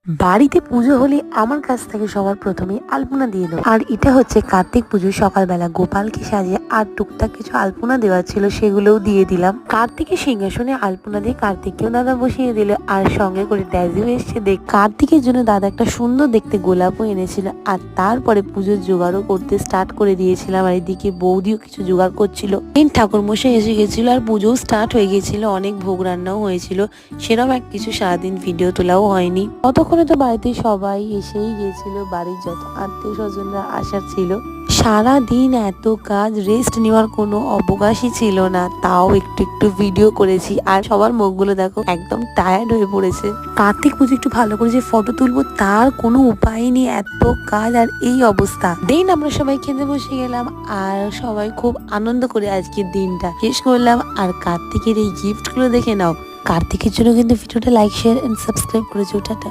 বাড়িতে পুজো হলে আমার কাছ থেকে সবার প্রথমে আলপনা দিয়ে দেবো। আর এটা হচ্ছে কার্তিক পুজো। সকালবেলা গোপালকে সাজিয়ে আর টুকটাক কিছু আলপনা দেওয়া ছিল, সেগুলোও দিয়ে দিলাম। কার্তিকের সিংহাসনে আলপনা দিয়ে কার্তিককেও দাদা বসিয়ে দিল, আর সঙ্গে করে ড্যাজিও এসছে দেখ। কার্তিকের জন্য দাদা একটা সুন্দর দেখতে গোলাপও এনেছিল, আর তারপরে পুজোর জোগাড়ও করতে স্টার্ট করে দিয়েছিলাম। আর এদিকে বৌদিও কিছু জোগাড় করছিল। ঠাকুর মশাই এসে গেছিল আর পুজোও স্টার্ট হয়ে গেছিল। অনেক ভোগ রান্নাও হয়েছিল, সেরকম এক কিছু সারাদিন ভিডিও তোলাও হয়নি। ততক্ষণে তো বাড়িতে সবাই এসেই গেছিল, বাড়ির যত আত্মীয় স্বজনরা আসার ছিল। সারা দিন এত কাজ, রেস্ট নেওয়ার কোনো অবকাশই ছিল না। তাও একটু একটু ভিডিও করেছি, আর সবার মুখগুলো দেখো একদম টায়ার্ড হয়ে পড়েছে। কার্তিক পুজো একটু ভালো করে যে ফটো তুলবো তার কোনো উপায় নেই, এত কাজ আর এই অবস্থা। দেন আমরা সবাই খেতে বসে গেলাম, আর সবাই খুব আনন্দ করে আজকের দিনটা শেষ করলাম। আর কার্তিকের এই গিফট গুলো দেখে নাও। কার্তিকের জন্য কিন্তু ভিডিওটা লাইক, শেয়ার এন্ড সাবস্ক্রাইব করেছো। টাটা।